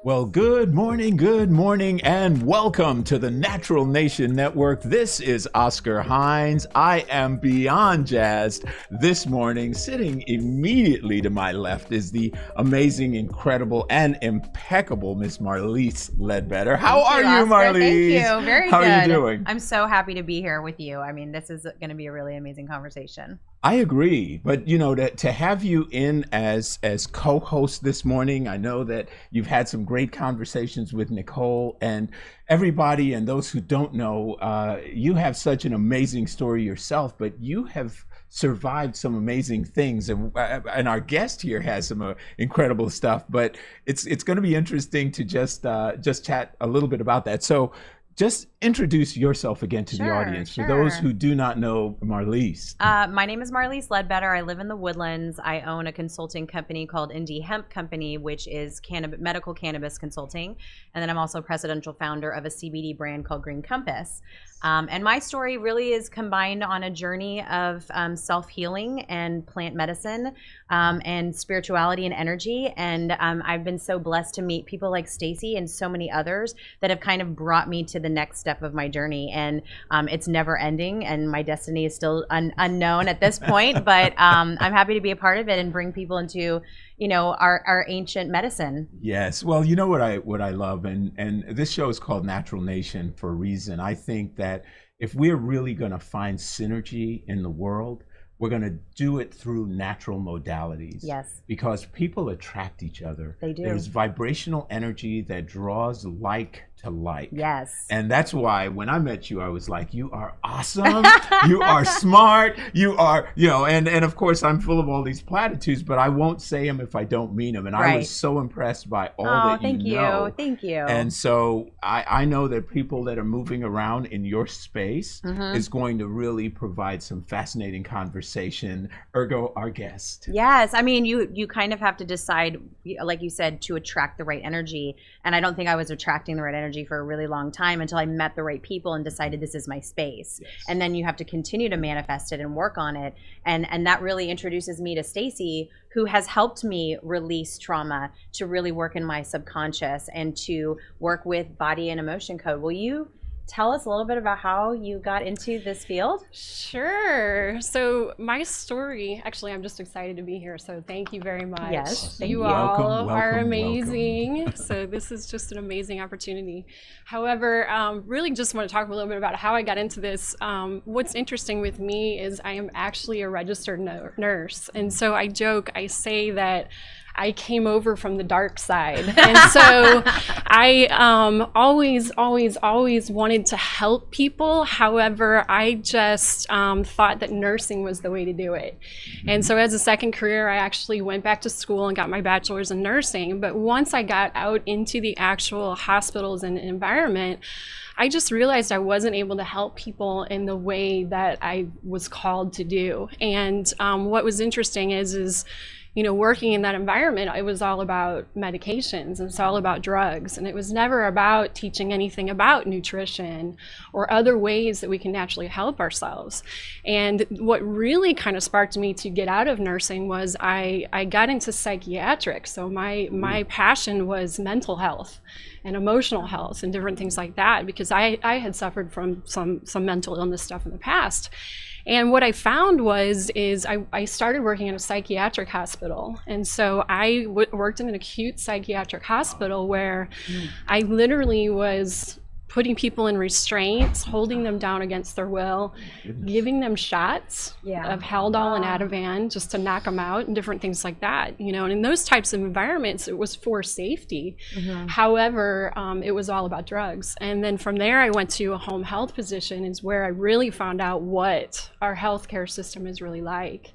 Well, good morning, and welcome to the Natural Nation Network. This is Oscar Hines. I am beyond jazzed this morning. Sitting immediately to my left is the amazing, incredible, and impeccable Miss Marlise Ledbetter. How are you, Marlise? Thank you. Very good. How are you doing? I'm so happy to be here with you. I mean, this is going to be a really amazing conversation. I agree, but you know, to have you in as co-host this morning, I know that you've had some great conversations with Nicole and everybody, and those who don't know, you have such an amazing story yourself, but you have survived some amazing things, and our guest here has some incredible stuff. But it's going to be interesting to just chat a little bit about that. So just introduce yourself again to the audience for those who do not know Marlise. My name is Marlise Ledbetter. I live in the Woodlands. I own a consulting company called Indie Hemp Company, which is medical cannabis consulting. And then I'm also presidential founder of a CBD brand called Green Compass. And my story really is combined on a journey of self-healing and plant medicine and spirituality and energy. And I've been so blessed to meet people like Stacy and so many others that have kind of brought me to the next step of my journey. And it's never ending, and my destiny is still unknown at this point. But I'm happy to be a part of it and bring people into, you know, our ancient medicine. Yes. Well, you know what I love, and this show is called Natural Nation for a reason. I think that if we're really going to find synergy in the world, we're going to do it through natural modalities. Yes. Because people attract each other. They do. There's vibrational energy that draws like to like. Yes. And that's why when I met you, I was like, you are awesome. You are smart. You are, you know, and of course I'm full of all these platitudes, but I won't say them if I don't mean them. And I was so impressed by all that you know. Thank you. And so I know that people that are moving around in your space is going to really provide some fascinating conversation, ergo our guest. Yes. I mean, you kind of have to decide, like you said, to attract the right energy. And I don't think I was attracting the right energy for a really long time until I met the right people and decided this is my space. Yes. And then you have to continue to manifest it and work on it. And that really introduces me to Stacy, who has helped me release trauma, to really work in my subconscious and to work with body and emotion code. Will you tell us a little bit about how you got into this field? Sure. So my story, actually, I'm just excited to be here. So thank you very much. Yes. You all are amazing. So this is just an amazing opportunity. However, really just want to talk a little bit about how I got into this. What's interesting with me is I am actually a registered nurse. And so I joke, I say that I came over from the dark side. And so I always wanted to help people. However, I just thought that nursing was the way to do it. And so as a second career, I actually went back to school and got my bachelor's in nursing. But once I got out into the actual hospitals and environment, I just realized I wasn't able to help people in the way that I was called to do. And what was interesting is you know, working in that environment, it was all about medications and it's all about drugs. And it was never about teaching anything about nutrition or other ways that we can naturally help ourselves. And what really kind of sparked me to get out of nursing was I got into psychiatric. So my passion was mental health and emotional health and different things like that, because I had suffered from some mental illness stuff in the past. And what I found I started working in a psychiatric hospital. And so I worked in an acute psychiatric hospital where I literally was putting people in restraints, holding them down against their will, giving them shots of Haldol and Ativan just to knock them out and different things like that. You know, and in those types of environments, it was for safety. However, it was all about drugs. And then from there, I went to a home health position, is where I really found out what our healthcare system is really like.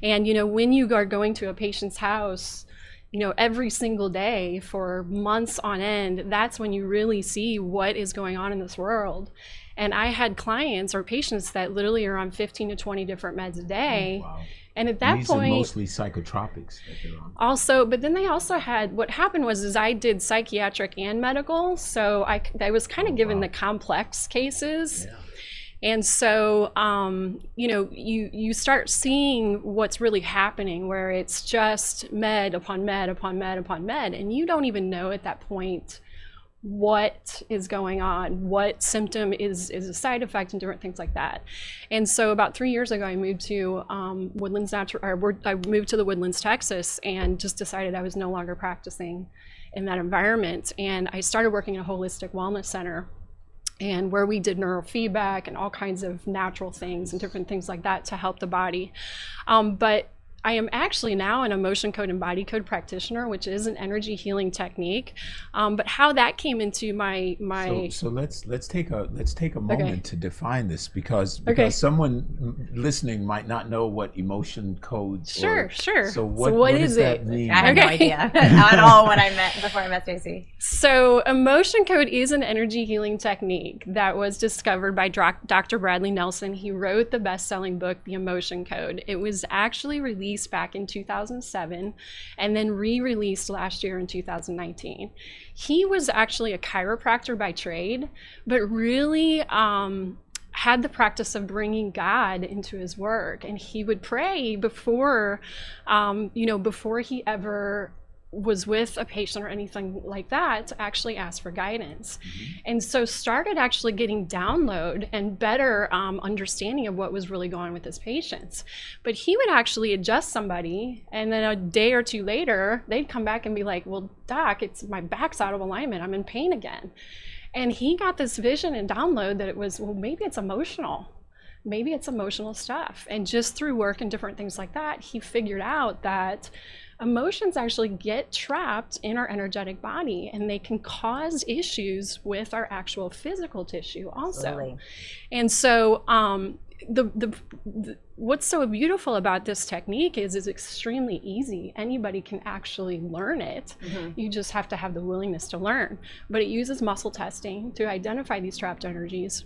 And, you know, when you are going to a patient's house, you know, every single day for months on end, that's when you really see what is going on in this world. And I had clients or patients that literally are on 15 to 20 different meds a day. Wow. And at that point, are mostly psychotropics that they're on. Also, but then they also had, what happened was I did psychiatric and medical. So I was kind of given the complex cases. And so, you start seeing what's really happening, where it's just med upon med upon med upon med, and you don't even know at that point what is going on, what symptom is a side effect, and different things like that. And so about 3 years ago, I moved to I moved to the Woodlands, Texas, and just decided I was no longer practicing in that environment. And I started working in a holistic wellness center, and where we did neurofeedback and all kinds of natural things and different things like that to help the body. But I am actually now an emotion code and body code practitioner, which is an energy healing technique. But how that came into my so let's take a moment Okay. to define this, because Okay. someone listening might not know what emotion codes. Sure. So what is does that it? mean? I had no Okay. idea at all before I met Stacey. So emotion code is an energy healing technique that was discovered by Dr. Bradley Nelson. He wrote the best-selling book, The Emotion Code. It was actually released back in 2007 and then re-released last year in 2019. He was actually a chiropractor by trade, but really had the practice of bringing God into his work. And he would pray before he ever was with a patient or anything like that, to actually ask for guidance. And so started actually getting download and better understanding of what was really going on with his patients. But he would actually adjust somebody, and then a day or two later, they'd come back and be like, well, doc, my back's out of alignment, I'm in pain again. And he got this vision and download that it was, well, maybe it's emotional. Maybe it's emotional stuff. And just through work and different things like that, he figured out that emotions actually get trapped in our energetic body, and they can cause issues with our actual physical tissue also. Absolutely. And so what's so beautiful about this technique is it's extremely easy. Anybody can actually learn it. You just have to have the willingness to learn. But it uses muscle testing to identify these trapped energies.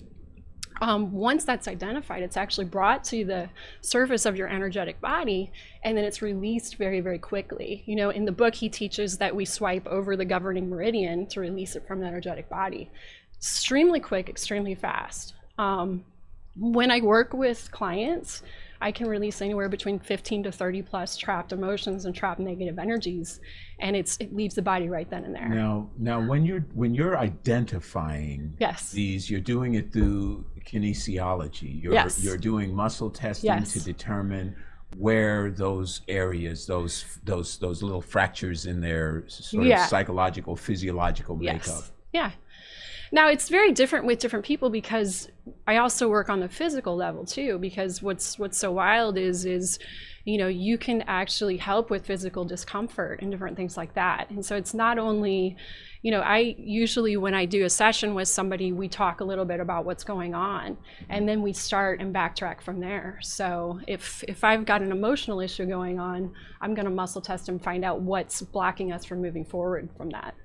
Once that's identified, it's actually brought to the surface of your energetic body, and then it's released very, very quickly. In the book, he teaches that we swipe over the governing meridian to release it from the energetic body. Extremely quick, extremely fast. When I work with clients, I can release anywhere between 15 to 30 plus trapped emotions and trapped negative energies, and it leaves the body right then and there. Now, when you're identifying Yes. these, you're doing it through kinesiology. Yes. You're doing muscle testing Yes. to determine where those areas, those little fractures in their sort Yeah. of psychological, physiological makeup. Yes. Yeah. Now, it's very different with different people, because I also work on the physical level too, because what's so wild is you can actually help with physical discomfort and different things like that. And so it's not only, I usually, when I do a session with somebody, we talk a little bit about what's going on, and then we start and backtrack from there. So if I've got an emotional issue going on, I'm going to muscle test and find out what's blocking us from moving forward from that.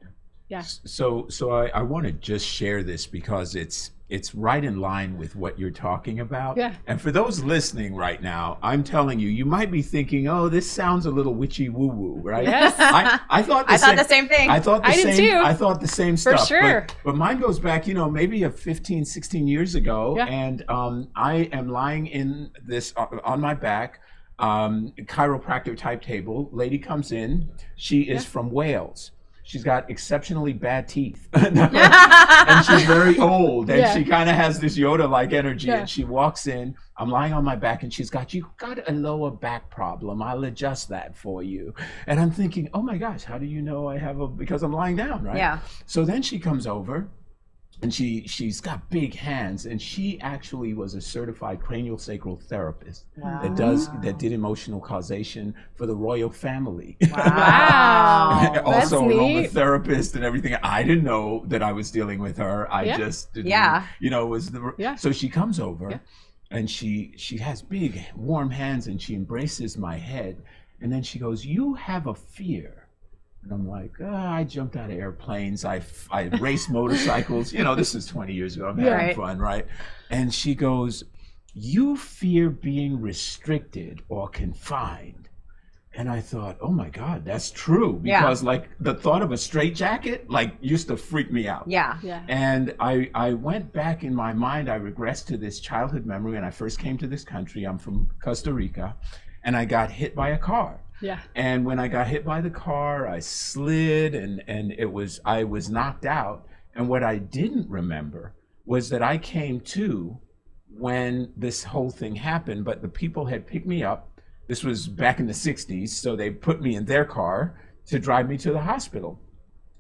Yeah. So I want to just share this, because it's right in line with what you're talking about. Yeah. And for those listening right now, I'm telling you, you might be thinking, oh, this sounds a little witchy woo woo, right? Yes. I thought I thought the same thing. I thought the I did same. too. I thought the same For stuff. sure. But mine goes back, maybe 15, 16 years ago, Yeah. and I am lying in this on my back, chiropractor type table. Lady comes in. She is from Wales. She's got exceptionally bad teeth, and she's very old, and Yeah. she kind of has this Yoda-like energy. Yeah. And she walks in. I'm lying on my back, and you got a lower back problem. I'll adjust that for you. And I'm thinking, oh my gosh, how do you know because I'm lying down, right? Yeah. So then she comes over, and she's got big hands, and she actually was a certified craniosacral therapist that did emotional causation for the royal family. Wow. Also That's an neat. aromatherapist and everything. I didn't know that I was dealing with her. I Yeah. just didn't, Yeah. was the Yeah. So she comes over, Yeah. and she has big warm hands, and she embraces my head, and then she goes, "You have a fear." And I'm like, I jumped out of airplanes. I raced motorcycles. This is 20 years ago. I'm having Right. fun, right? And she goes, "You fear being restricted or confined." And I thought, oh my God, that's true. Because like the thought of a straitjacket like used to freak me out. Yeah. And I went back in my mind, I regressed to this childhood memory when I first came to this country. I'm from Costa Rica, and I got hit by a car. Yeah. And when I got hit by the car, I slid and I was knocked out. And what I didn't remember was that I came to when this whole thing happened, but the people had picked me up. This was back in the 60s, so they put me in their car to drive me to the hospital.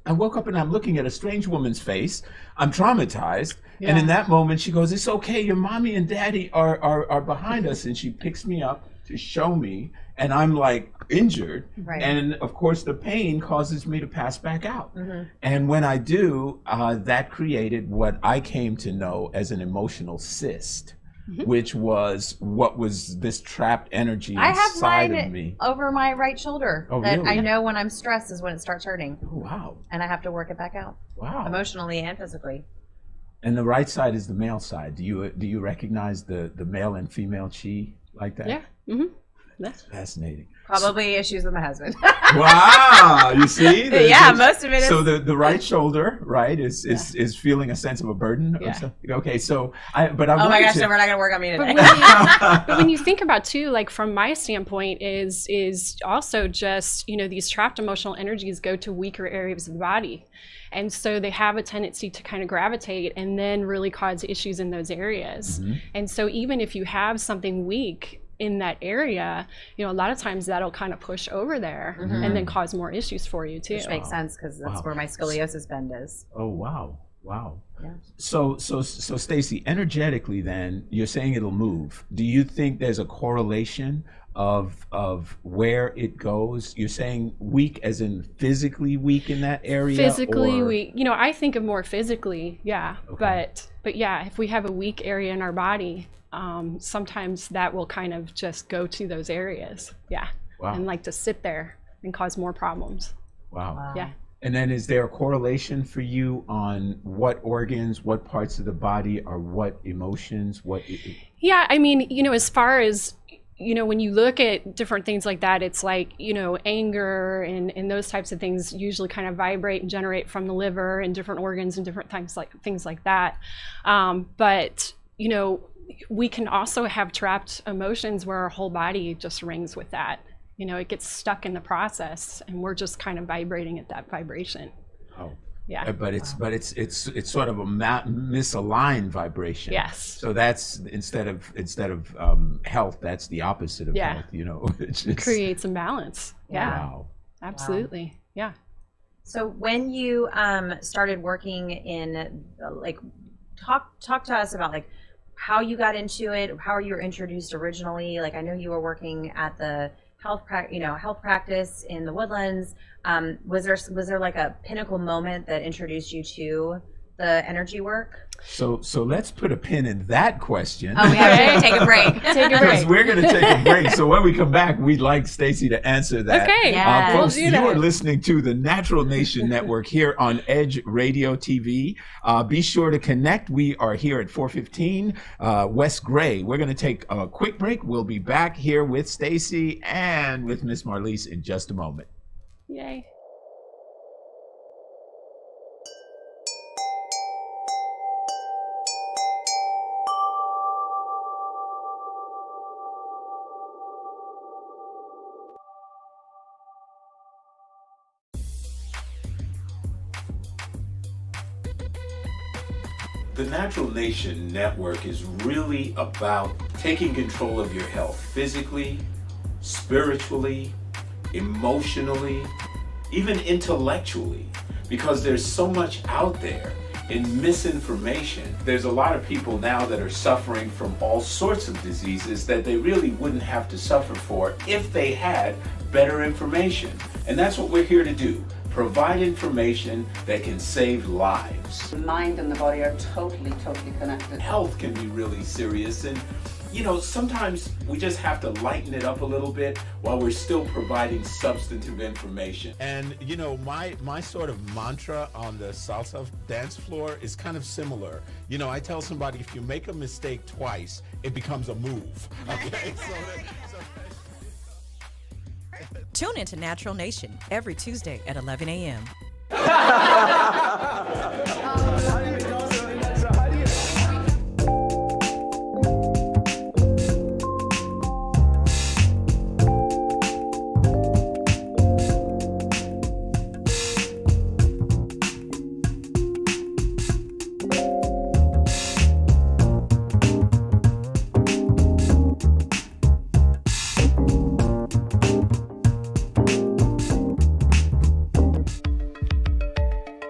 I woke up and I'm looking at a strange woman's face. I'm traumatized. Yeah. And in that moment, she goes, "It's okay, your mommy and daddy are behind us." And she picks me up to show me, and I'm like injured. Right. And of course, the pain causes me to pass back out. And when I do, that created what I came to know as an emotional cyst. Which was what was this trapped energy inside of me. Over my right shoulder. Oh, that really? I know when I'm stressed is when it starts hurting. Oh, wow. And I have to work it back out. Wow. Emotionally and physically. And the right side is the male side. Do you recognize the male and female chi like that? Yeah. That's fascinating. Probably issues with my husband. Wow, you see? Most of it is. So the right shoulder, right, is feeling a sense of a burden. Yeah. Or something? Okay, so oh my gosh, no, we're not gonna work on me today. But when you think about too, like from my standpoint, is also just, you know, these trapped emotional energies go to weaker areas of the body. And so they have a tendency to kind of gravitate and then really cause issues in those areas. And so even if you have something weak in that area, you know, a lot of times that'll kind of push over there and then cause more issues for you too. Which makes sense because that's where my scoliosis bend is. Oh, wow. Yeah. So Stacey, energetically then, you're saying it'll move. Do you think there's a correlation of where it goes? You're saying weak as in physically weak in that area? Physically weak. You know, I think of more physically, yeah. Okay. But yeah, if we have a weak area in our body, sometimes that will kind of just go to those areas. Yeah. Wow. And like to sit there and cause more problems. Wow. Yeah. And then is there a correlation for you on what organs, what parts of the body are what emotions, Yeah, I mean, you know, as far as, you know, when you look at different things like that, it's like, you know, anger and those types of things usually kind of vibrate and generate from the liver and different organs and different things like that. But, you know, we can also have trapped emotions where our whole body just rings with that. You know, it gets stuck in the process and we're just kind of vibrating at that vibration. Oh. Yeah. But it's sort of a misaligned vibration. Yes. So that's instead of health, that's the opposite of health. You know, it creates imbalance. Yeah. Wow. Absolutely. Wow. Yeah. So when you started working in like, talk to us about like how you got into it, how you were introduced originally. Like I know you were working at the health practice in the Woodlands. Was there like a pinnacle moment that introduced you to the energy work? So let's put a pin in that question. Oh, we have to take a break. Because we're going to take a break. So when we come back, we'd like Stacey to answer that. Okay. Yes. Folks, you are listening to the Natural Nation Network here on Edge Radio TV. Be sure to connect. We are here at 415 West Gray. We're going to take a quick break. We'll be back here with Stacey and with Miss Marlise in just a moment. Yay. The Natural Nation Network is really about taking control of your health physically, spiritually, emotionally, even intellectually, because there's so much out there in misinformation. There's a lot of people now that are suffering from all sorts of diseases that they really wouldn't have to suffer for if they had better information. And that's what we're here to do. Provide information that can save lives. The mind and the body are totally connected. Health can be really serious, and you know, sometimes we just have to lighten it up a little bit while we're still providing substantive information. And you know, my sort of mantra on the salsa dance floor is kind of similar. You know, I tell somebody, if you make a mistake twice, it becomes a move. Okay, so Tune into Natural Nation every Tuesday at 11 a.m.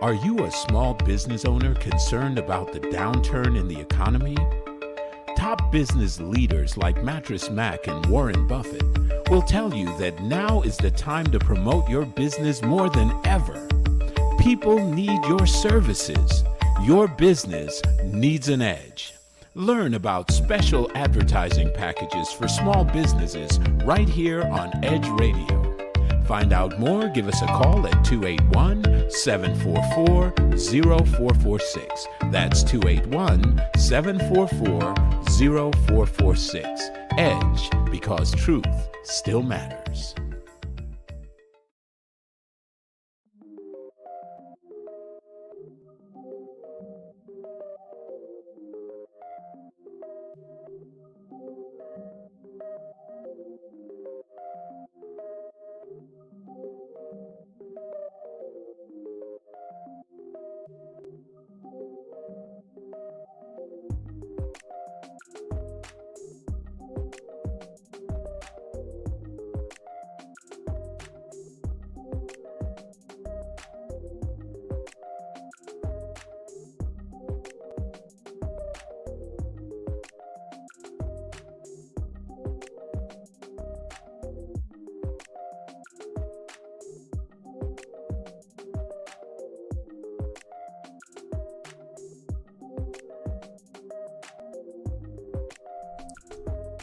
Are you a small business owner concerned about the downturn in the economy? Top business leaders like Mattress Mac and Warren Buffett will tell you that now is the time to promote your business more than ever. People need your services. Your business needs an edge. Learn about special advertising packages for small businesses right here on Edge Radio. Find out more, give us a call at 281-744-0446. That's 281-744-0446. Edge, because truth still matters.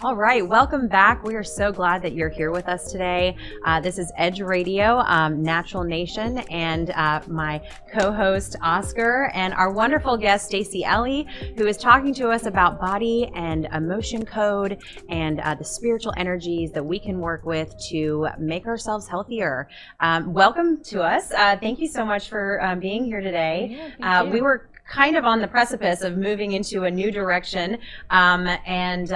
All right, welcome back. We are so glad that you're here with us today. This is Edge Radio, Natural Nation, and my co-host Oscar, and our wonderful guest Stacey Ellie, who is talking to us about body and emotion code and the spiritual energies that we can work with to make ourselves healthier. Welcome to us. Thank you so much for being here today. Yeah, thank you. We were kind of on the precipice of moving into a new direction, and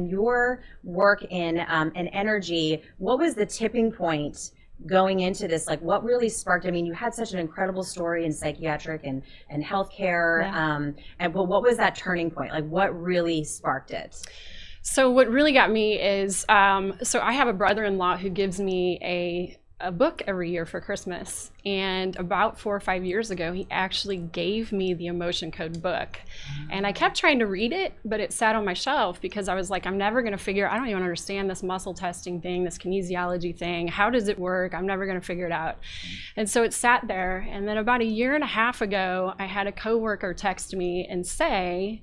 your work in energy. What was the tipping point going into this? Like, what really sparked? I mean, you had such an incredible story in psychiatric and healthcare, but what was that turning point? Like, what really sparked it? So what really got me is, so I have a brother-in-law who gives me a book every year for Christmas, and about 4 or 5 years ago he actually gave me the Emotion Code book, and I kept trying to read it, but it sat on my shelf because I was like, I'm never going to figure, I don't even understand this muscle testing thing, this kinesiology thing, how does it work? I'm never going to figure it out. And so it sat there, and then about 1.5 years ago I had a coworker text me and say,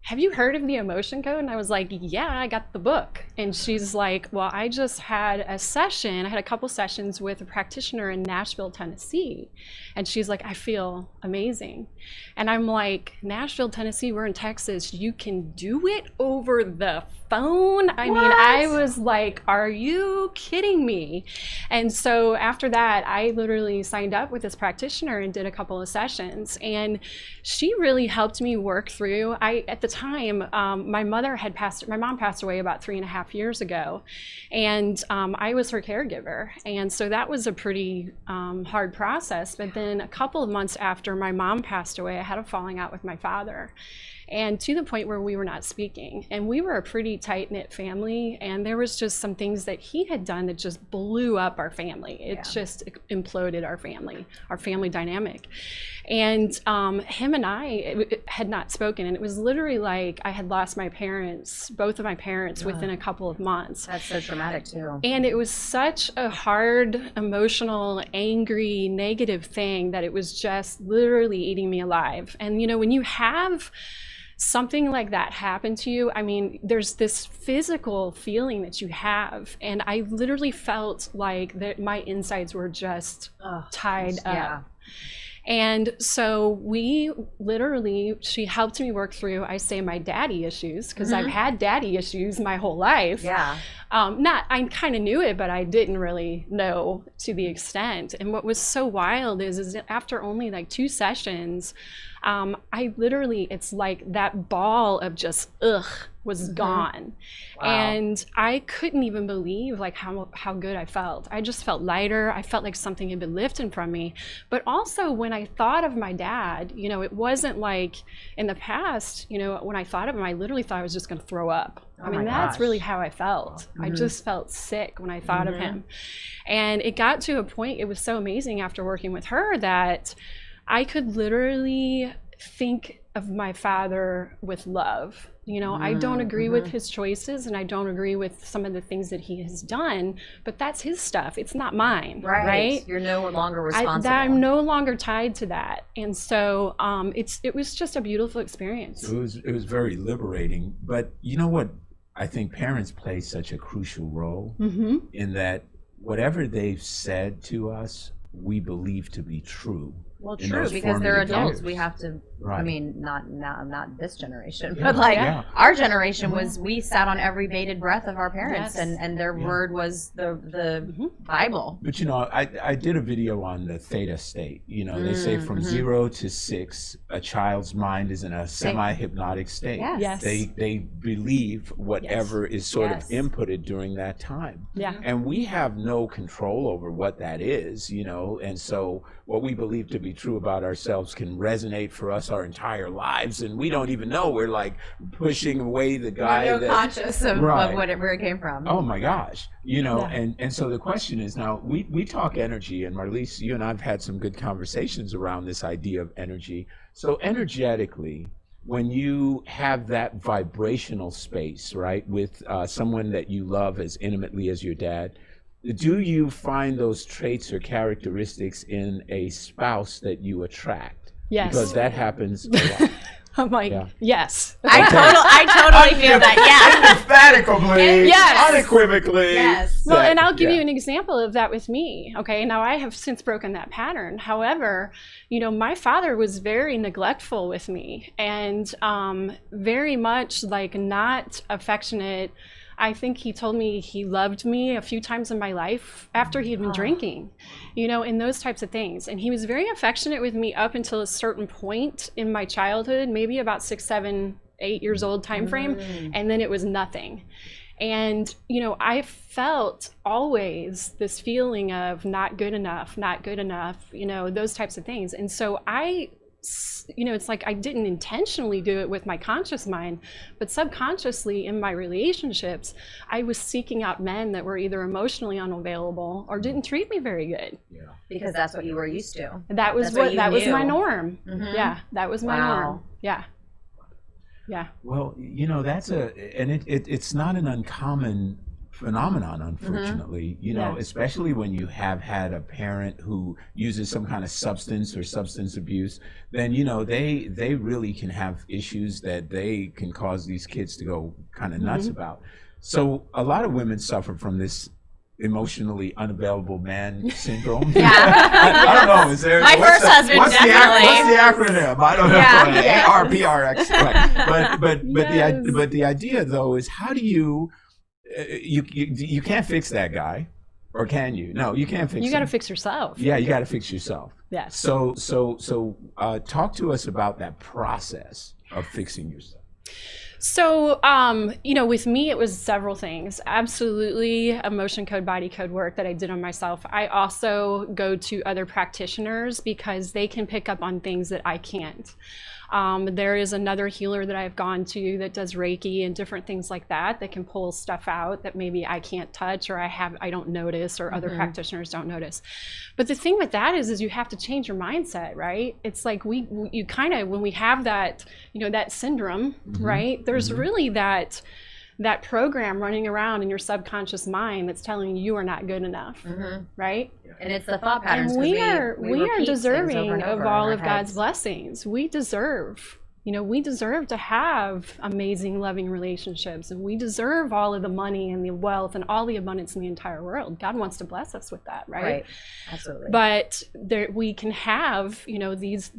have you heard of the Emotion Code? And I was like, yeah, I got the book. And she's like, well, I just had a session. I had a couple sessions with a practitioner in Nashville, Tennessee. And she's like, I feel amazing. And I'm like, Nashville, Tennessee, we're in Texas. You can do it over the phone? I mean, I was like, are you kidding me? And so after that, I literally signed up with this practitioner and did a couple of sessions. And she really helped me work through, at the time, my mom passed away about 3.5 years ago. And I was her caregiver. And so that was a pretty hard process. But then a couple of months after my mom passed away, I had a falling out with my father. And to the point where we were not speaking. And we were a pretty tight-knit family, and there was just some things that he had done that just blew up our family. It just imploded our family dynamic. And him and I had not spoken, and it was literally like I had lost my parents, both of my parents, within a couple of months. That's so traumatic too. And it was such a hard, emotional, angry, negative thing that it was just literally eating me alive. And you know, when you have something like that happen to you, I mean, there's this physical feeling that you have, and I literally felt like that my insides were just tied up. And so she helped me work through, I say, my daddy issues, because I've had daddy issues my whole life. Yeah. I kind of knew it, but I didn't really know to the extent. And what was so wild is after only like 2 sessions, I literally, it's like that ball of just was gone. Wow. And I couldn't even believe like how good I felt. I just felt lighter. I felt like something had been lifted from me. But also when I thought of my dad, you know, it wasn't like in the past, you know, when I thought of him, I literally thought I was just going to throw up. I mean, that's really how I felt. I just felt sick when I thought of him. And it got to a point, it was so amazing after working with her that I could literally think of my father with love. You know, I don't agree with his choices, and I don't agree with some of the things that he has done, but that's his stuff. It's not mine, right? You're no longer responsible. I'm no longer tied to that. And so it was just a beautiful experience. It was very liberating. But you know what? I think parents play such a crucial role in that whatever they've said to us, we believe to be true. Well, true, because they're adults. We have to, I mean, not this generation, but like our generation was, we sat on every bated breath of our parents, and their word was the Bible. But you know, I did a video on the theta state. You know, they say from 0 to 6, a child's mind is in a semi-hypnotic state. Yes. They believe whatever is sort of inputted during that time. Yeah. And we have no control over what that is, you know, and so what we believe to be true about ourselves can resonate for us our entire lives, and we don't even know. We're like pushing away the guy We're conscious of where it came from. Oh my gosh, you know. And so the question is, now we talk energy, and Marlise, you and I've had some good conversations around this idea of energy. So energetically, when you have that vibrational space, right, with someone that you love as intimately as your dad, do you find those traits or characteristics in a spouse that you attract? Yes. Because that happens a lot. I'm like, yes. I totally feel that. Emphatically, unequivocally. Yes. Well, and I'll give you an example of that with me. Okay, now I have since broken that pattern. However, you know, my father was very neglectful with me, and very much like not affectionate. I think he told me he loved me a few times in my life after he'd been drinking, you know, and those types of things. And he was very affectionate with me up until a certain point in my childhood, maybe about 6, 7, 8 years old time frame, and then it was nothing. And, you know, I felt always this feeling of not good enough, you know, those types of things. And so you know, it's like I didn't intentionally do it with my conscious mind, but subconsciously in my relationships, I was seeking out men that were either emotionally unavailable or didn't treat me very good. Yeah. Because that's what you were used to. That was was my norm. Yeah, that was my norm. Yeah. Yeah. Well, you know, it's not an uncommon phenomenon, unfortunately, you know, especially when you have had a parent who uses some kind of substance or substance abuse, then, you know, they really can have issues that they can cause these kids to go kind of nuts about. So a lot of women suffer from this emotionally unavailable man syndrome. I don't know. Is there? My first husband definitely. What's the acronym? I don't know. ARPRX. Right. But the idea though is, how do you can't fix that guy, or can you? No, you can't fix him. You got to fix yourself. Yeah, you got to fix yourself. Yes. So talk to us about that process of fixing yourself. So, you know, with me, it was several things. Absolutely emotion code, body code work that I did on myself. I also go to other practitioners because they can pick up on things that I can't. There is another healer that I've gone to that does Reiki and different things like that can pull stuff out that maybe I can't touch, or I don't notice, or other practitioners don't notice. But the thing with that is you have to change your mindset, right? It's like you kind of, when we have that, you know, that syndrome, right? There's really that program running around in your subconscious mind that's telling you are not good enough, right? And it's the thought patterns. And we are deserving of all of God's blessings. We deserve, You know, we deserve to have amazing, loving relationships, and we deserve all of the money and the wealth and all the abundance in the entire world. God wants to bless us with that, right? Right. Absolutely. But there, we can have, you know, these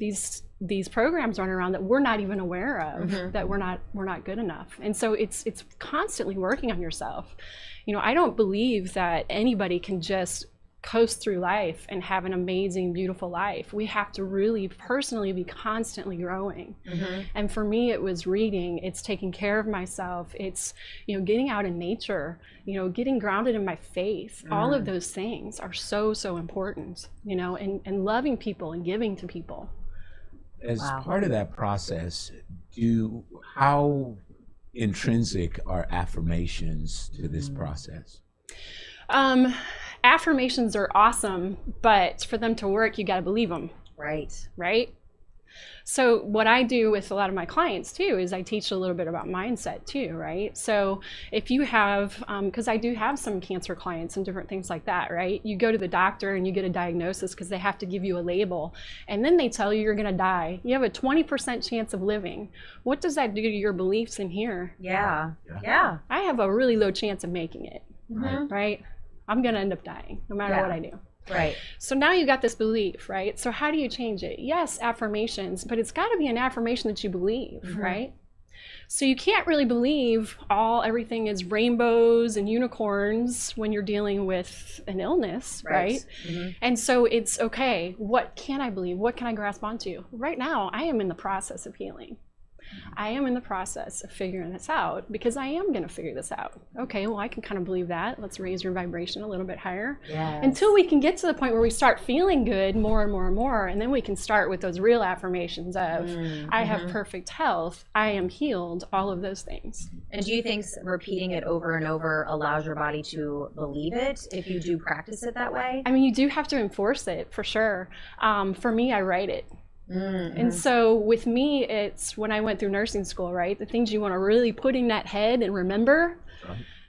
programs running around that we're not even aware of, that we're not good enough. And so it's constantly working on yourself. You know, I don't believe that anybody can just coast through life and have an amazing, beautiful life. We have to really personally be constantly growing. And for me, it was reading, it's taking care of myself, it's, you know, getting out in nature, you know, getting grounded in my faith. All of those things are so, so important, you know, and loving people and giving to people. As part of that process, how intrinsic are affirmations to this process? Affirmations are awesome, but for them to work, you got to believe them. Right? So what I do with a lot of my clients too is I teach a little bit about mindset too, right? So if you have, because I do have some cancer clients and different things like that, right? You go to the doctor and you get a diagnosis because they have to give you a label, and then they tell you you're going to die. You have a 20% chance of living. What does that do to your beliefs in here? Yeah. I have a really low chance of making it, right? I'm going to end up dying no matter what I do. Right. So now you got this belief, right? So how do you change it? Yes, affirmations, but it's got to be an affirmation that you believe, right? So you can't really believe everything is rainbows and unicorns when you're dealing with an illness, right? And so it's okay, what can I believe? What can I grasp onto? Right now, I am in the process of healing. I am in the process of figuring this out because I am going to figure this out. Okay, well, I can kind of believe that. Let's raise your vibration a little bit higher until we can get to the point where we start feeling good more and more and more. And then we can start with those real affirmations of, I have perfect health, I am healed, all of those things. And do you think repeating it over and over allows your body to believe it if you do practice it that way? I mean, you do have to enforce it for sure. For me, I write it. And so with me, it's when I went through nursing school, right? The things you want to really put in that head and remember,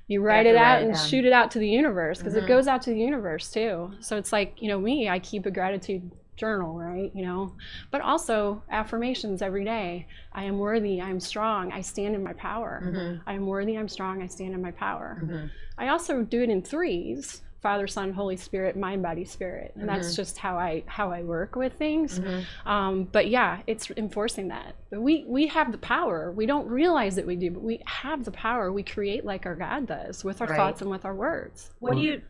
you write it out and shoot it out to the universe, because it goes out to the universe too. So it's like, you know, me, I keep a gratitude journal, right? You know, but also affirmations every day. I am worthy, I am strong, I stand in my power. I am worthy, I'm strong, I stand in my power. I also do it in threes. Father, Son, Holy Spirit, mind, body, spirit. And that's just how I work with things. But yeah, it's enforcing that. But we have the power. We don't realize that we do, but we have the power. We create like our God does with our thoughts and with our words. What do you...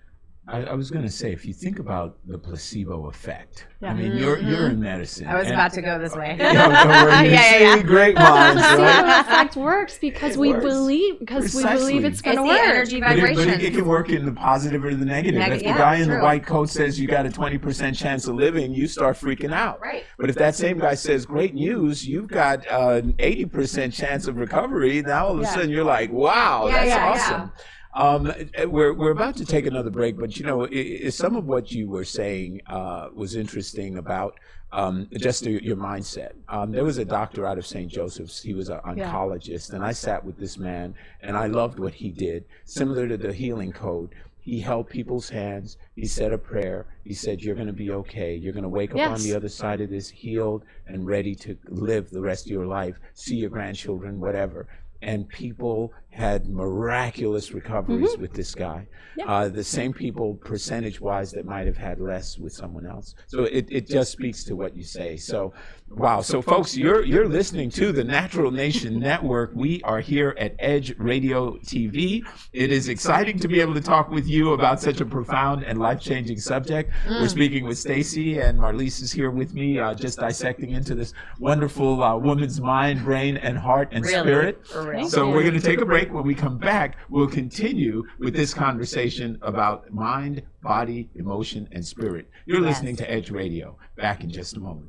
I was going to say, if you think about the placebo effect, I mean, you're in medicine. I was about to go this way. Don't worry, see, great minds, The right? placebo effect works because we believe it's going to work. Energy But vibration. it can work in the positive or the negative. If the Yeah, guy in the true. white coat says you got a 20% chance of living, you start freaking out. Right. But if that same guy says, great news, you've got an 80% chance of recovery, now all of a sudden you're like, wow, that's awesome. We're about to take another break, but you know, some of what you were saying was interesting about just your mindset. There was a doctor out of St. Joseph's. He was an oncologist, and I sat with this man, and I loved what he did. Similar to the healing code, he held people's hands. He said a prayer. He said, "You're going to be okay. You're going to wake up on the other side of this healed and ready to live the rest of your life, see your grandchildren, whatever." And people had miraculous recoveries with this guy. The same people, percentage-wise, that might have had less with someone else. So it just speaks to what you say. So, wow. So, folks, you're listening to the Natural Nation Network. We are here at Edge Radio TV. It is exciting to be able to talk with you about such a profound and life-changing subject. We're speaking with Stacy, and Marlise is here with me, just dissecting into this wonderful woman's mind, brain, and heart and spirit. So we're going to take a break. When we come back, we'll continue with this conversation about mind, body, emotion, and spirit. You're listening to Edge Radio. Back in just a moment.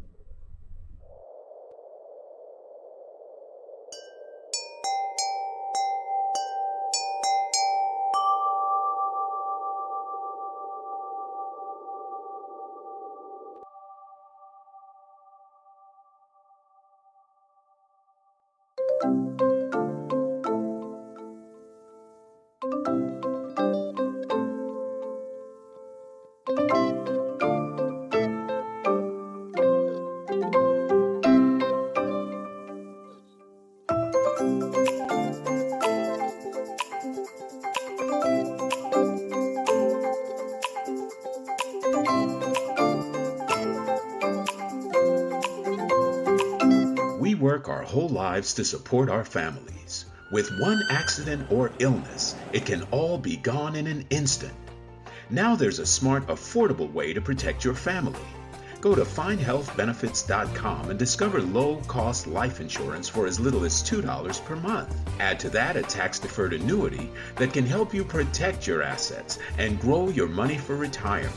work our whole lives to support our families. With one accident or illness, it can all be gone in an instant. Now there's a smart, affordable way to protect your family. Go to findhealthbenefits.com and discover low-cost life insurance for as little as $2 per month. Add to that a tax-deferred annuity that can help you protect your assets and grow your money for retirement.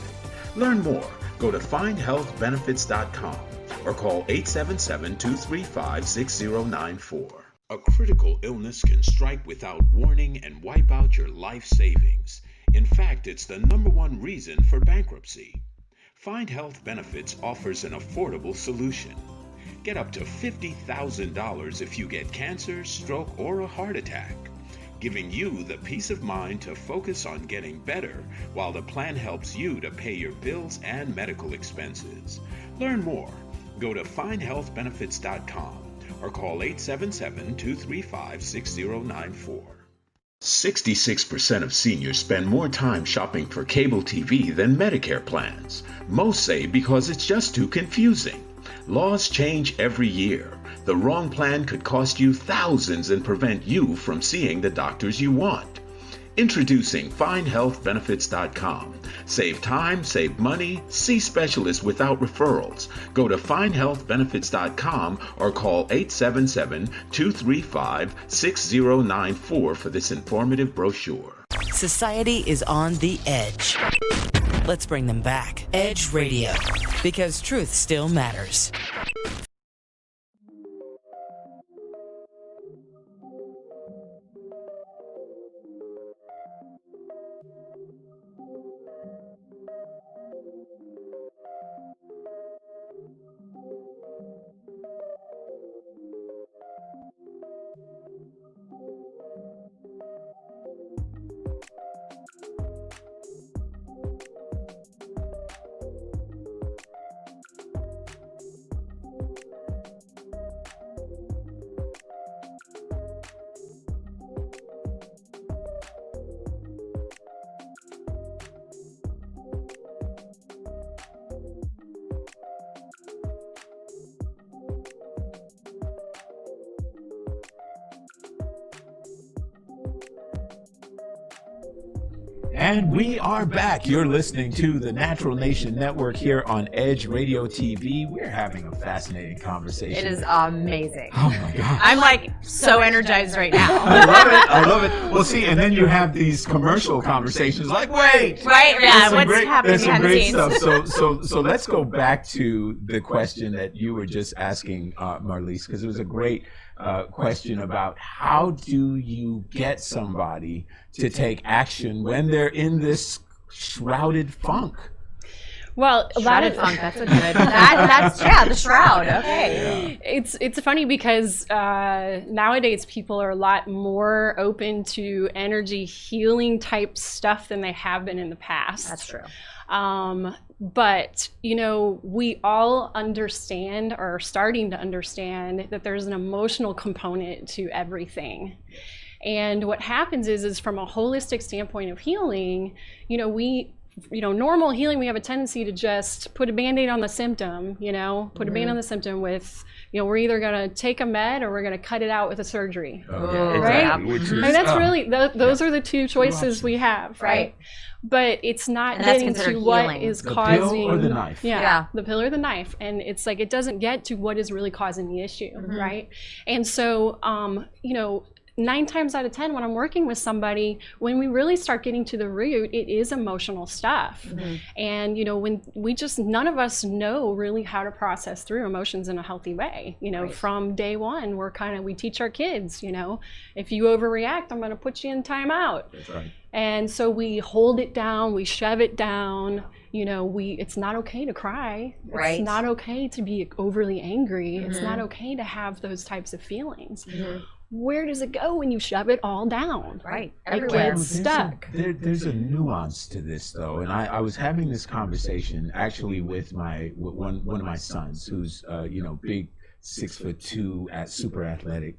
Learn more. Go to findhealthbenefits.com or call 877-235-6094. A critical illness can strike without warning and wipe out your life savings. In fact, it's the #1 reason for bankruptcy. Find Health Benefits offers an affordable solution. Get up to $50,000 if you get cancer, stroke, or a heart attack, giving you the peace of mind to focus on getting better while the plan helps you to pay your bills and medical expenses. Learn more. Go to findhealthbenefits.com or call 877-235-6094. 66% of seniors spend more time shopping for cable TV than Medicare plans. Most say because it's just too confusing. Laws change every year. The wrong plan could cost you thousands and prevent you from seeing the doctors you want. Introducing FindHealthBenefits.com. Save time, save money, see specialists without referrals. Go to FindHealthBenefits.com or call 877-235-6094 for this informative brochure. Society is on the edge. Let's bring them back. Edge Radio, because truth still matters. And we are back. You're listening to the Natural Nation Network here on Edge Radio TV. We're having a fascinating conversation. It is amazing. Oh my God. I'm like so energized right now. I love it. I love it. Well, see, and then you have these commercial conversations like, wait. Right, yeah, what's happening There's some behind the great scenes? stuff. So let's go back to the question that you were just asking, Marlise, because it was a great question about how do you get somebody to take action when they're in this shrouded funk? Well, a lot Shrouded of funk, that's a good, that's the shroud, okay. It's funny because nowadays people are a lot more open to energy healing type stuff than they have been in the past. That's true. But, you know, we all understand, or are starting to understand, that there's an emotional component to everything. And what happens is from a holistic standpoint of healing, normal healing, we have a tendency to just put a Band-Aid on the symptom, put a Band-Aid on the symptom with, we're either going to take a med or we're going to cut it out with a surgery. Right? And that's really, those are the two choices we have, right? But it's not getting to what is causing the pill or the knife. Yeah, the pill or the knife. And it's like it doesn't get to what is really causing the issue, right? And so 9 times out of 10 when I'm working with somebody, when we really start getting to the root, it is emotional stuff. And when none of us know really how to process through emotions in a healthy way. From day one, we teach our kids, if you overreact, I'm going to put you in timeout. That's right. And so we hold it down, we shove it down. It's not okay to cry. Right. It's not okay to be overly angry. It's not okay to have those types of feelings. Where does it go when you shove it all down? Right. It Everywhere. gets stuck. There's a nuance to this, though, and I was having this conversation actually with one of my sons, who's big, 6'2", super athletic,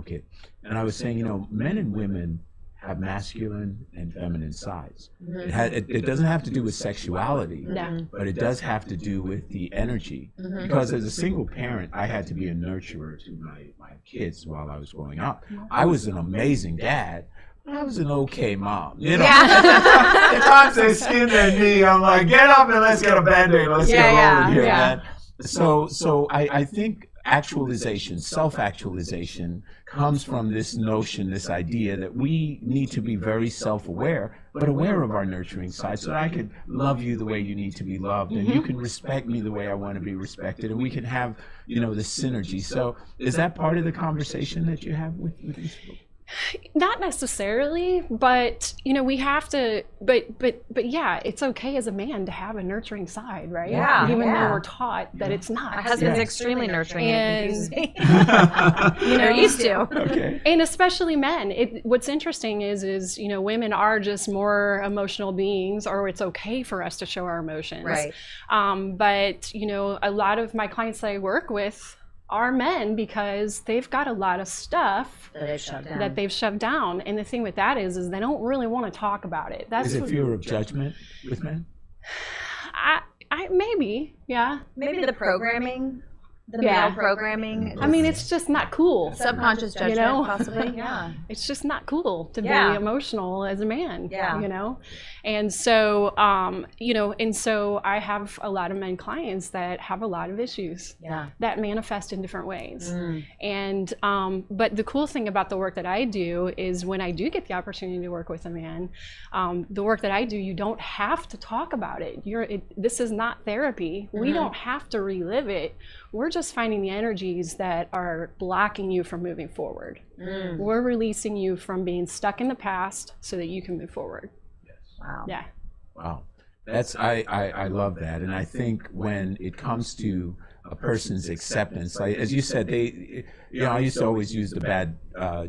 kid, and I was saying, men and women have masculine and feminine sides. It doesn't have to do with sexuality, but it does have to do with the energy. Because as a single parent, I had to be a nurturer to my kids while I was growing up. I was an amazing dad. I was an okay mom, you know. At times they skin their knee. I'm like, get up and let's get a Band-Aid. Let's get over here, man. So I think actualization, self-actualization, comes from this notion, this idea that we need to be very self-aware, but aware of our nurturing side, so that I could love you the way you need to be loved, and you can respect me the way I want to be respected, and we can have, you know, this synergy. So is that part of the conversation that you have with these people? Not necessarily, but you know, we have to. But yeah, it's okay as a man to have a nurturing side, right? Yeah, even though we're taught that it's not. My husband's extremely nurturing. And, it confuses me. you know, They're used to. Okay. And especially men. What's interesting is you know, women are just more emotional beings, or it's okay for us to show our emotions. Right. But you know, a lot of my clients that I work with are men because they've got a lot of stuff that they've shoved down. And the thing with that is they don't really want to talk about it. Is it fear of judgment with men? I maybe, yeah. Maybe the programming, the male programming. I mean, it's just not cool. Subconscious judgment, you know? possibly. Yeah. It's just not cool to be Yeah. emotional as a man. Yeah. You know, and so you know, and so I have a lot of men clients that have a lot of issues. Yeah. That manifest in different ways. And but the cool thing about the work that I do is when I do get the opportunity to work with a man, the work that I do, you don't have to talk about it. This is not therapy. We don't have to relive it. We're just finding the energies that are blocking you from moving forward. We're releasing you from being stuck in the past so that you can move forward. Wow. Yeah. Wow. I love that. And I think when it comes to a person's acceptance, like, as you said, I used to always use the bad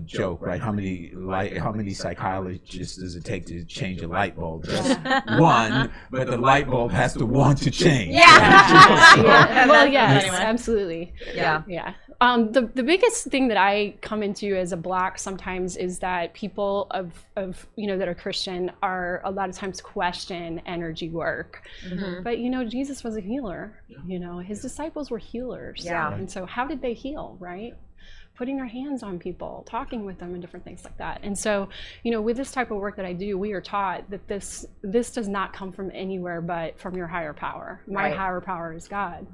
joke, right? How many psychologists does it take to change a light bulb? Just one, but the light bulb has to want to change. Yeah. Well, yes, Anyway. absolutely. Yeah. Yeah. The biggest thing that I come into as a block sometimes is that people of you know that are Christian are a lot of times question energy work. But you know, Jesus was a healer. You know, his disciples were healers. Yeah. And so how did they heal, right? Putting their hands on people, talking with them, and different things like that. And so, you know, with this type of work that I do, we are taught that this does not come from anywhere but from your higher power. My higher power is God.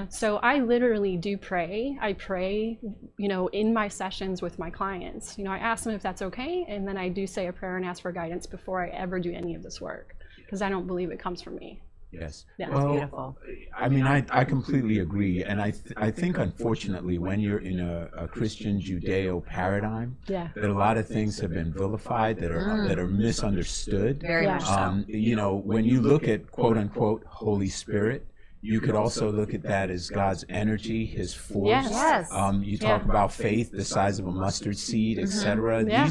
So I literally do pray. I pray, you know, in my sessions with my clients. You know, I ask them if that's okay, and then I do say a prayer and ask for guidance before I ever do any of this work, because I don't believe it comes from me. Yes. Yeah. Well, Beautiful. I mean, I completely agree. And I think, unfortunately, when you're in a Christian Judeo paradigm, Yeah. that a lot of things have been vilified, that are misunderstood. Very much so. You know, when you look at quote unquote Holy Spirit, you could also look at that as God's energy, his force. Yes. You talk about faith, the size of a mustard seed, etc. Yeah.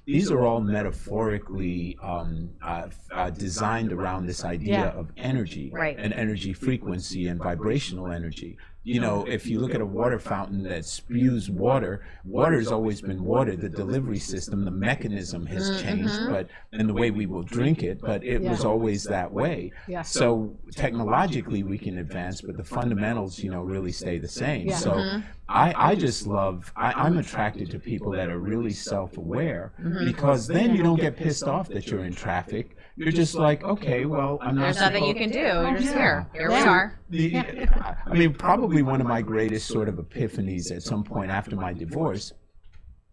These are all metaphorically designed around this idea of energy and energy frequency and vibrational energy. You know, if you look at a water fountain that spews water, water's always been water. The delivery system, the mechanism has changed, and the way we will drink it, but it was always that way. Yeah. So technologically we can advance, but the fundamentals, you know, really stay the same. Yeah. So I just love, I'm attracted to people that are really self-aware, because then you don't get pissed off that you're in traffic. You're just like, okay, well, I'm not There's nothing you can do. You're just here. Here we are. I mean, probably one of my greatest sort of epiphanies at some point after my divorce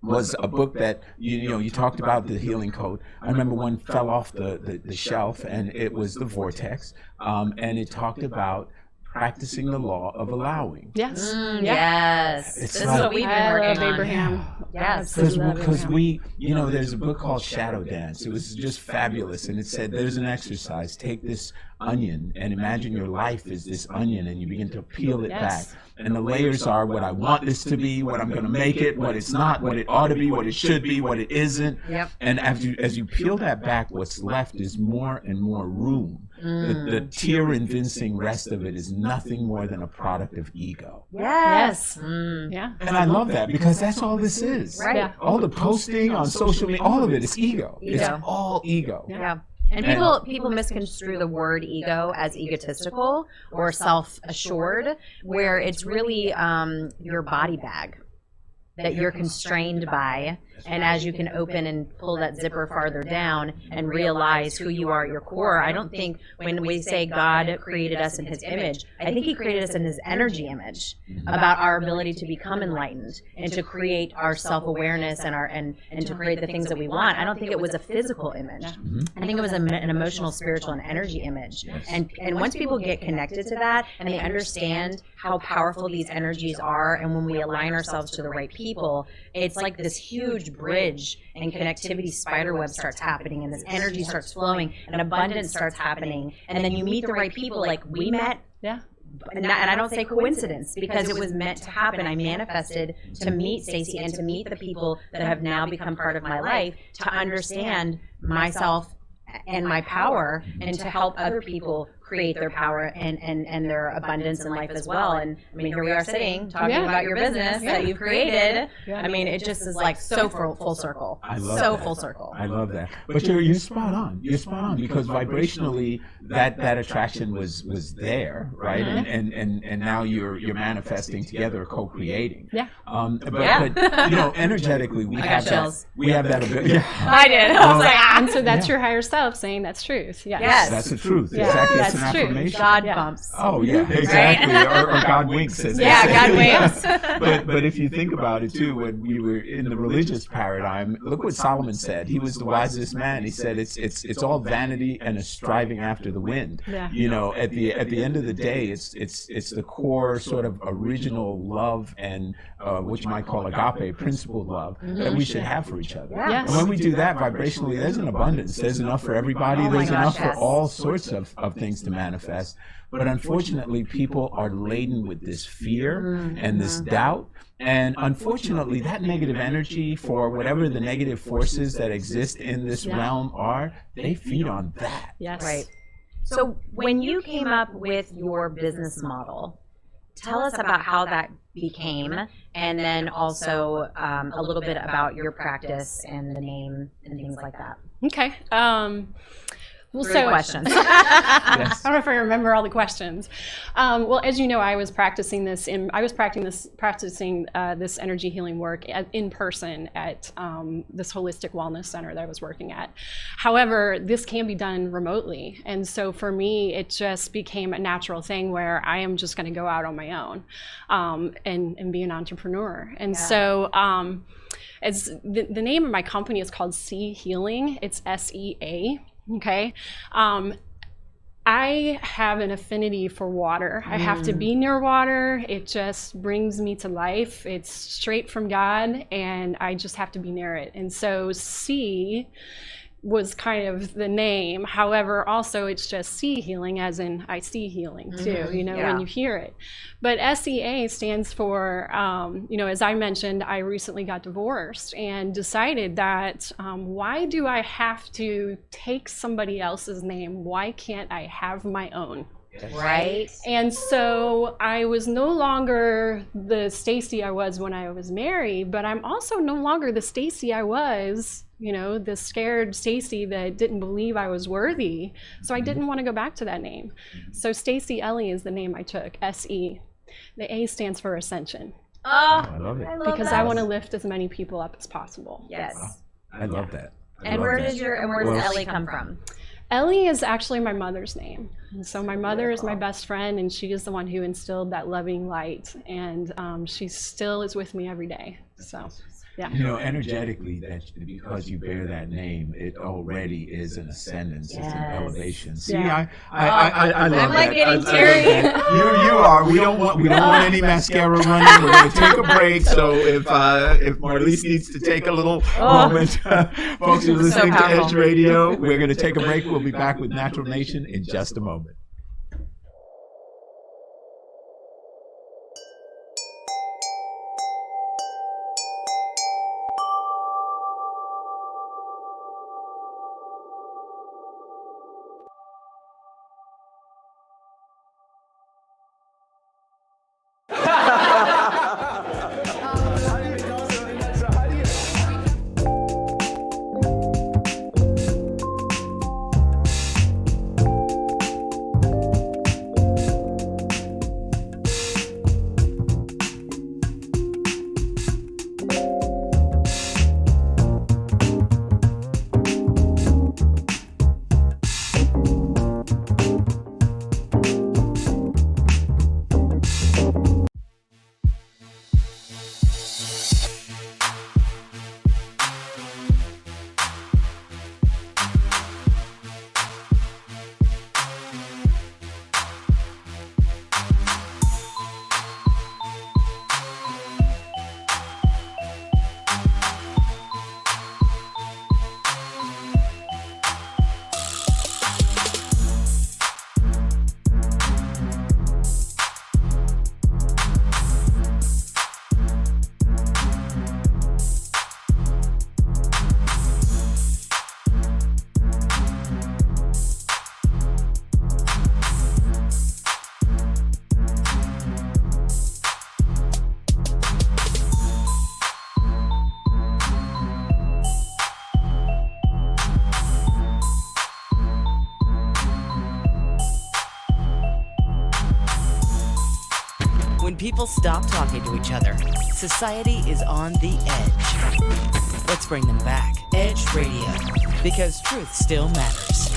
was a book that, you know, you talked about the healing code. I remember one fell off the shelf, and it was The Vortex, and it talked about practicing the law of allowing. Yes. Yes. It's This is like- what we've been I working love on. Abraham. Yes. Because we, you know, there's a book called Shadow Dance. It was just fabulous. And it said, there's an exercise. Take this onion and imagine your life is this onion, and you begin to peel it back. And the layers are what I want this to be, what I'm going to make it, what it's not, what it ought to be, what it should be, what it isn't. Yep. And as you peel that back, what's left is more and more room the tear-evincing rest of it is nothing more than a product of ego. Yes. Yeah. And I love that because that's all this is. Right. Yeah. All the posting on social media, all of it is ego. It's Ego. all ego. Yeah. And people misconstrue the word ego as egotistical or self-assured, where it's really your body bag that you're constrained by. And as you can open and pull that zipper farther down and realize who you are at your core, I don't think when we say God created us in his image, I think he created us in his energy image, about our ability to become enlightened and to create our self-awareness and and to create the things that we want. I don't think it was a physical image. I think it was an emotional, spiritual, and energy image. And once people get connected to that and they understand how powerful these energies are, and when we align ourselves to the right people, it's like this huge bridge and connectivity spider web starts happening, and this energy starts flowing, and abundance starts happening, and then you meet the right people like we met. Yeah. And I don't say coincidence, because it was meant to happen. I manifested to meet Stacey and to meet the people that have now become part of my life, to understand myself and my power, and to help other people create their power and their abundance in life as well. And I mean, here we are sitting talking about your business that you've created. I mean, it just is like so full circle. I love so that. full circle. I love that. But you're spot on. You're spot on, because vibrationally that attraction was there, right? And now you're manifesting together, co-creating. Yeah. But you know, energetically we have chills. that ability. Yeah. I did. I was like, And so that's your higher self saying that's truth. Yes. Yes. That's the truth. Yeah. Exactly. That's It's an true. affirmation. God Yeah. bumps. Oh yeah, exactly. Or God winks, as they Yeah, say. God winks. But if you think about it too, when we were in the religious paradigm, look what Solomon said. He was the wisest man. He said it's all vanity and a striving after the wind. Yeah. You know, at the end of the day, it's the core sort of original love and what you might call agape, principled love that we should have for each other. Yes. And when we do that vibrationally, there's an abundance. There's enough for everybody. Oh my There's gosh, enough yes. for all sorts of things to manifest. But unfortunately, people are laden with this fear and this doubt. And unfortunately, that negative energy, for whatever the negative forces that exist in this realm are, they feed on that. Yes. Right. So when you came up with your business model, tell us about how that became, and then also a little bit about your practice and the name and things like that. Okay. Well, Great questions. I don't know if I remember all the questions. Well, as you know, I was practicing this practicing this energy healing work in person at this holistic wellness center that I was working at. However, this can be done remotely, and so for me, it just became a natural thing where I am just going to go out on my own and be an entrepreneur. And so, as the name of my company is called Sea Healing. It's SEA. Okay. I have an affinity for water. I have to be near water. It just brings me to life. It's straight from God, and I just have to be near it. And so sea was kind of the name. However, also it's just sea healing, as in I see healing too, you know, when you hear it. But SEA stands for, you know, as I mentioned, I recently got divorced and decided that why do I have to take somebody else's name? Why can't I have my own? Right. And so I was no longer the Stacey I was when I was married, but I'm also no longer the Stacey I was, you know, the scared Stacey that didn't believe I was worthy. So I didn't want to go back to that name. So Stacey Ellie is the name I took, SE. The A stands for Ascension. Oh, I love it. Because I want to lift as many people up as possible. Yes. I love that. And where does Ellie come from? Ellie is actually my mother's name. And so my mother is my best friend, and she is the one who instilled that loving light. And she still is with me every day. So, yeah. You know, energetically, that because you bear that name, it already is an ascendance, it's an elevation. See, I love I'm like that. getting I love teary. that. You are. We don't want any mascara running. We're going to take a break. So if Marlise needs to take a little moment, folks who are listening to powerful. Edge Radio, we're going to take a break. We'll be back with Natural Nation in just a moment. people stop talking to each other, society is on the edge. Let's bring them back. Edge Radio, because truth still matters.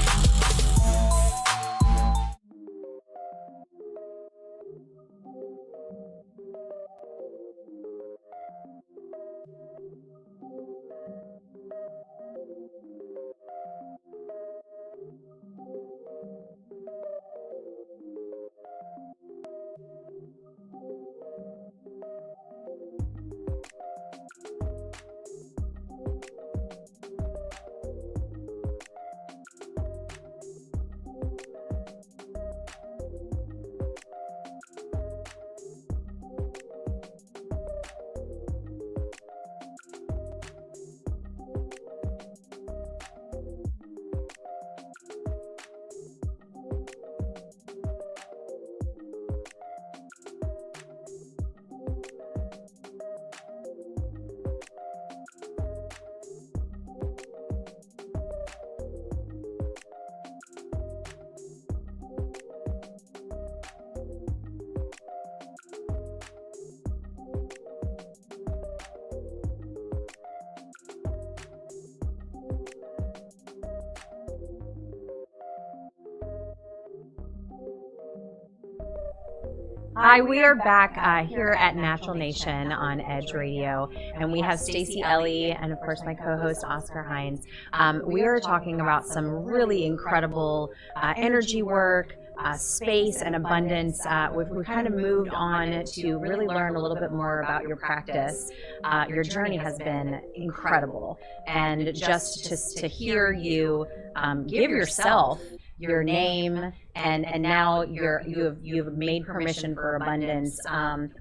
Hi, we are back here at Natural Nation on Edge Radio, and we have Stacey Ellie and, of course, my co-host Oscar Hines. We are talking about some really incredible energy work, space, and abundance. We've kind of moved on to really learn a little bit more about your practice. Your journey has been incredible, and just to hear you give yourself your name, and now you've made permission for abundance.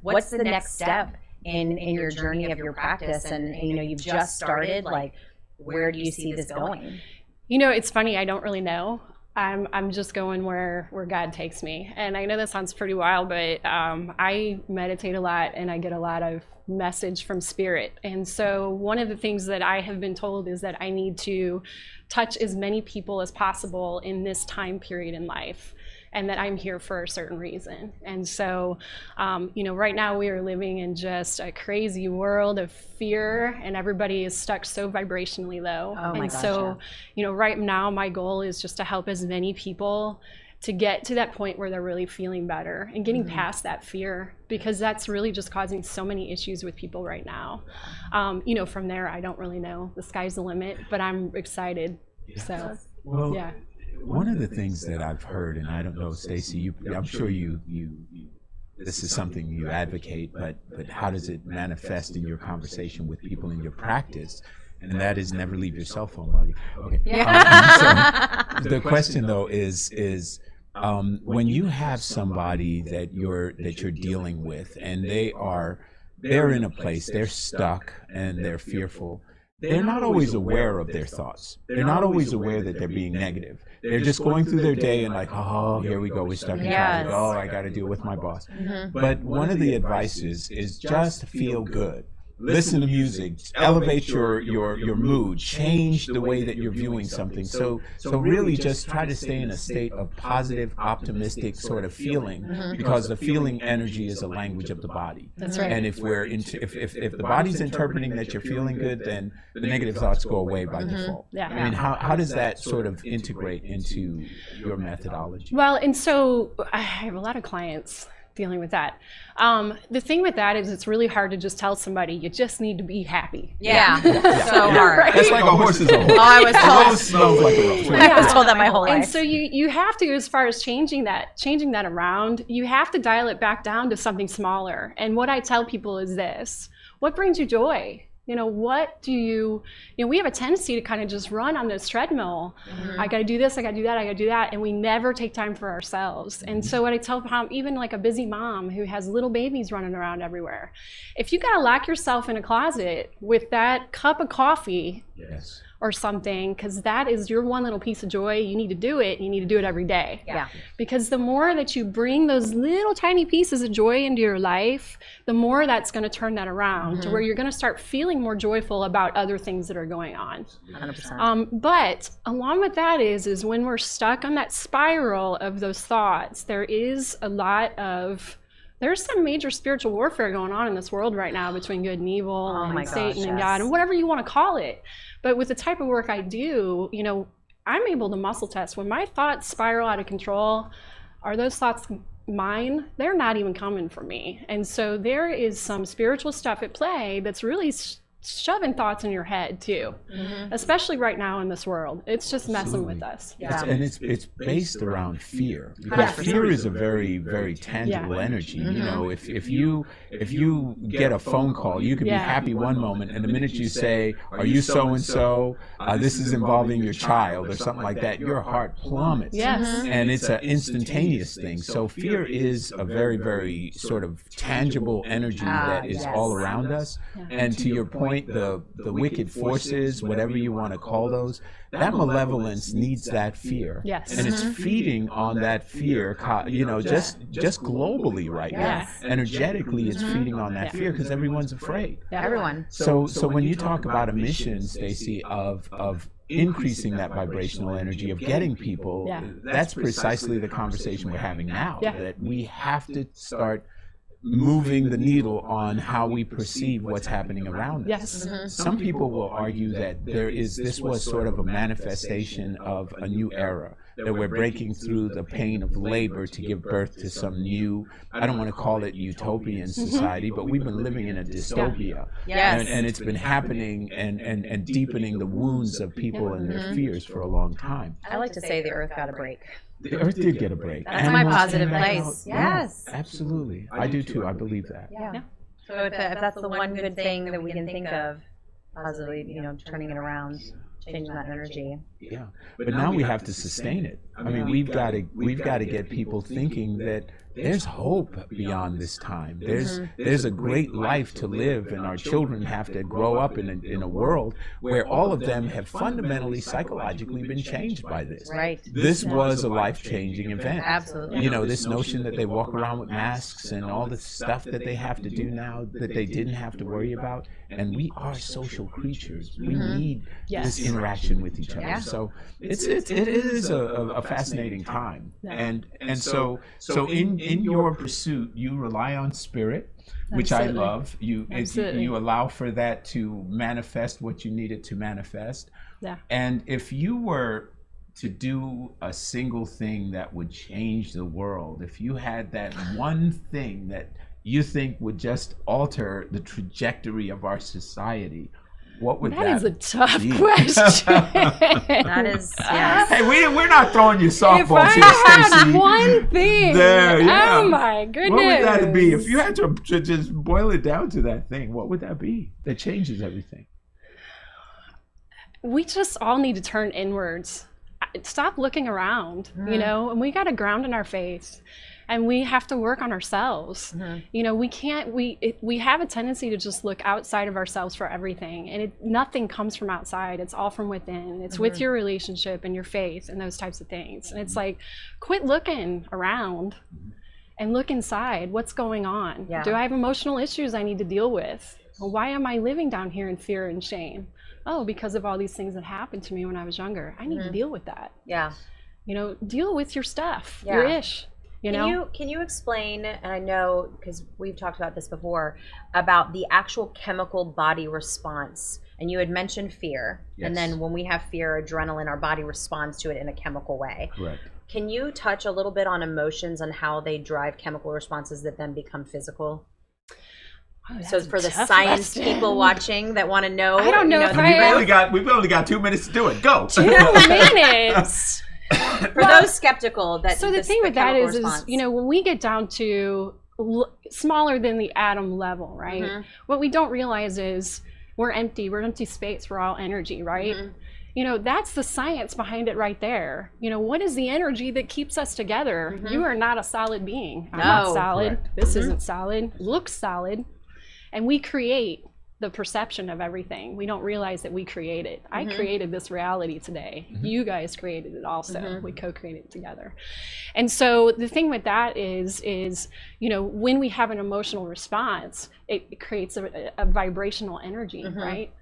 What's the next step in your journey of your practice? And you've just started. Like, where do you see this going? It's funny. I don't really know. I'm just going where God takes me. And I know that sounds pretty wild, but I meditate a lot and I get a lot of message from spirit. And so one of the things that I have been told is that I need to touch as many people as possible in this time period in life, and that I'm here for a certain reason. And so, right now we are living in just a crazy world of fear, and everybody is stuck so vibrationally low. Oh my and gosh, so, right now my goal is just to help as many people to get to that point where they're really feeling better and getting past that fear, because that's really just causing so many issues with people right now. From there, I don't really know. The sky's the limit, but I'm excited. Yeah. So, well, yeah. One of the things that I've heard, and I don't know, Stacey, I'm sure you this is something you advocate, but how does it manifest in your conversation with people in your practice? And that is never leave your cell phone while you. Okay. Yeah. So the question though is when you have somebody that you're dealing with, and they're in a place, they're stuck and they're fearful. They're not always aware of their thoughts. They're not always aware that they're being negative. They're just going through their day and like, oh, here we go, we're stuck in traffic. Oh, I got to deal with my boss. But one of the advices is just feel good. Listen to music, elevate your mood, change the way that you're viewing something. So really just try to stay in a state of positive, optimistic sort of feeling, because the feeling energy is a language of the body. That's right. And if the body's interpreting that you're feeling good, then the negative thoughts go away by default. Yeah. I mean, how does that sort of integrate into your methodology? Well, and so I have a lot of clients dealing with that. The thing with that is it's really hard to just tell somebody you just need to be happy. Yeah. So hard. Right. That's like a horse is a horse. Oh, I was A rose told. smells like a rose. I was told that my whole life. And so you have to, as far as changing that around, you have to dial it back down to something smaller. And what I tell people is this: what brings you joy? What do you we have a tendency to kind of just run on this treadmill. I got to do this, I got to do that, I got to do that. And we never take time for ourselves. And so what I tell even like a busy mom who has little babies running around everywhere, if you got to lock yourself in a closet with that cup of coffee, Yes. or something, because that is your one little piece of joy, you need to do it. You need to do it every day. Yeah. Because the more that you bring those little tiny pieces of joy into your life, the more that's going to turn that around to where you're going to start feeling more joyful about other things that are going on. 100%. But along with that is when we're stuck on that spiral of those thoughts, there is a lot of there's some major spiritual warfare going on in this world right now between good and evil, my and Satan gosh, and yes. God, and whatever you want to call it. But with the type of work I do, you know, I'm able to muscle test. When my thoughts spiral out of control, are those thoughts mine? They're not even coming from me. And so there is some spiritual stuff at play that's really shoving thoughts in your head too, especially right now in this world. It's just messing with us. And it's based around fear, because fear is a very, very tangible energy. You know, if you get a phone call, you can be happy one moment, and the minute you say, "Are you so and so? This is involving your child," or something like that, your heart plummets. Yes. And it's an instantaneous thing. So fear is a very, very sort of tangible energy that is all around us. And to your point, the wicked forces, whatever you want to call those, that malevolence needs that fear. Yes. And it's feeding on that fear, you know, just globally right now. Energetically, it's feeding on that fear because everyone's afraid. Everyone. So when you talk about a mission, Stacey, of increasing that vibrational energy, of getting people, that's precisely the conversation we're having now, that we have to start moving the needle on how we perceive what's happening around us. Some people will argue that this was sort of a manifestation of a new era, that we're breaking through the pain of labor to give birth to some new, I don't want to call it utopian society, but we've been living in a dystopia. And it's been happening and deepening the wounds of people and their fears for a long time. I like to say the earth got a break. The earth did get a break. That's my Animals positive came back place. out. Yeah, Yes. absolutely. I do too. I believe that. So if that's the one good thing that we can think of, positively, you know, turning it around, changing that energy. Yeah, but now we have to sustain it. I mean, we've got to get people thinking that there's hope beyond this time. There's a great life to live, and our children have to grow up in a world where all of them have fundamentally, psychologically been changed by this. Right. This was a life-changing event. Absolutely. You know, this notion that they walk around with masks and all the stuff that they have to do now that they didn't have to worry about. And we are social creatures. We need this interaction with each other. So it is a fascinating time. And so in your pursuit, you rely on spirit, which Absolutely. I love. You allow for that to manifest what you need it to manifest. And if you were to do a single thing that would change the world, if you had that one thing that you think would just alter the trajectory of our society, what would that That is a tough be? question. That is, yes. Hey, we're not throwing you If softballs I here, had Stacey. one thing, There, yeah. oh my goodness. What would that be? If you had to just boil it down to that thing, what would that be that changes everything? We just all need to turn inwards. Stop looking around, you know, and we got to ground in our faith. And we have to work on ourselves. You know, we have a tendency to just look outside of ourselves for everything. And nothing comes from outside. It's all from within. It's with your relationship and your faith and those types of things. And it's like, quit looking around and look inside. What's going on? Do I have emotional issues I need to deal with? Well, why am I living down here in fear and shame? Oh, because of all these things that happened to me when I was younger. I need to deal with that. You know, deal with your stuff, your ish. You know? Can you explain, and I know because we've talked about this before, about the actual chemical body response? And you had mentioned fear, and then when we have fear, adrenaline, our body responds to it in a chemical way. Correct. Can you touch a little bit on emotions and how they drive chemical responses that then become physical? Oh, So that's for a the tough science question. people watching that want to know, I don't know if We've only got 2 minutes to do it. Go. 2 minutes. for those skeptical, that So the thing with that chemical is, response. you know, when we get down to smaller than the atom level, right? What we don't realize is we're empty space, we're all energy, right? You know, that's the science behind it right there. You know, what is the energy that keeps us together? You are not a solid being. I'm not solid. Correct. This isn't solid. Looks solid. And we create the perception of everything. We don't realize that we create it. I created this reality today. You guys created it also. We co-created it together. And so the thing with that is, you know, when we have an emotional response, it creates a vibrational energy, right?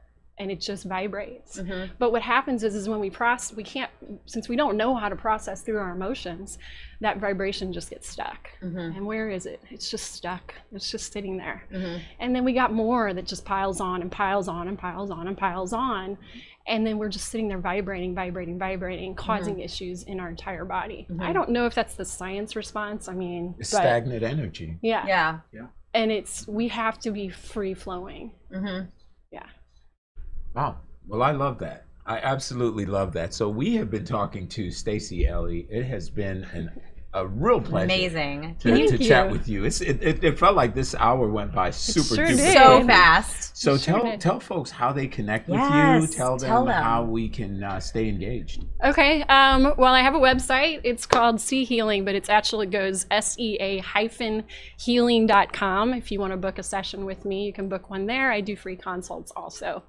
and it just vibrates. But what happens is when we process, we can't, since we don't know how to process through our emotions, that vibration just gets stuck. And where is it? It's just stuck. It's just sitting there. And then we got more that just piles on and piles on and piles on and piles on. And then we're just sitting there vibrating, causing issues in our entire body. I don't know if that's the science response. I mean, It's stagnant energy. Yeah. And we have to be free flowing. Yeah. Wow. Well, I love that. I absolutely love that. So we have been talking to Stacey Ellie. It has been a real pleasure. Amazing. To chat with you. It felt like this hour went by super sure duper did. So fast. So Sure tell folks how they connect with Yes, you. Tell tell them them. how we can stay engaged. Okay. Well, I have a website. It's called Sea Healing, but it actually goes sea-healing.com. If you want to book a session with me, you can book one there. I do free consults also,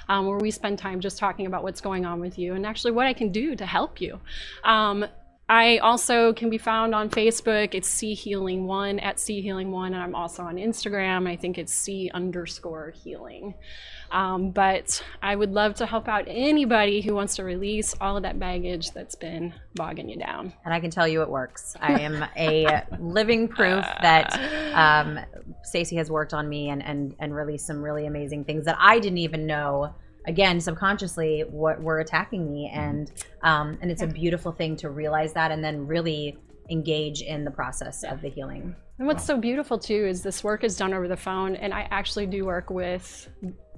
where we spend time just talking about what's going on with you and actually what I can do to help you. I also can be found on Facebook. It's Sea Healing 1 at Sea Healing 1, and I'm also on Instagram. I think it's Sea_healing. But I would love to help out anybody who wants to release all of that baggage that's been bogging you down. And I can tell you it works. I am a living proof that Stacey has worked on me and released some really amazing things that I didn't even know, again, subconsciously, what were attacking me. And it's a beautiful thing to realize that and then really engage in the process of the healing. And what's so beautiful too is this work is done over the phone, and I actually do work with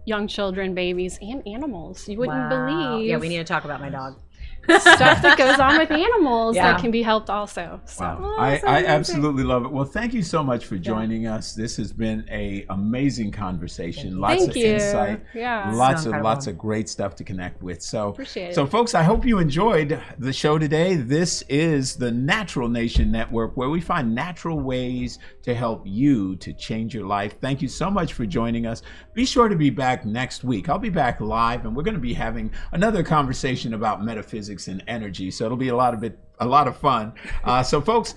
young children, babies, and animals. You wouldn't believe. Yeah, we need to talk about my dog. stuff that goes on with animals Yeah. that can be helped also. So. Wow. I absolutely love it. Well, thank you so much for joining us. This has been an amazing conversation. Lots Thank of you. insight. Yeah. Lots of great stuff to connect with. So, Appreciate it. so folks, I hope you enjoyed the show today. This is the Natural Nation Network, where we find natural ways to help you to change your life. Thank you so much for joining us. Be sure to be back next week. I'll be back live, and we're going to be having another conversation about metaphysics and energy. So it'll be a lot of fun. So folks,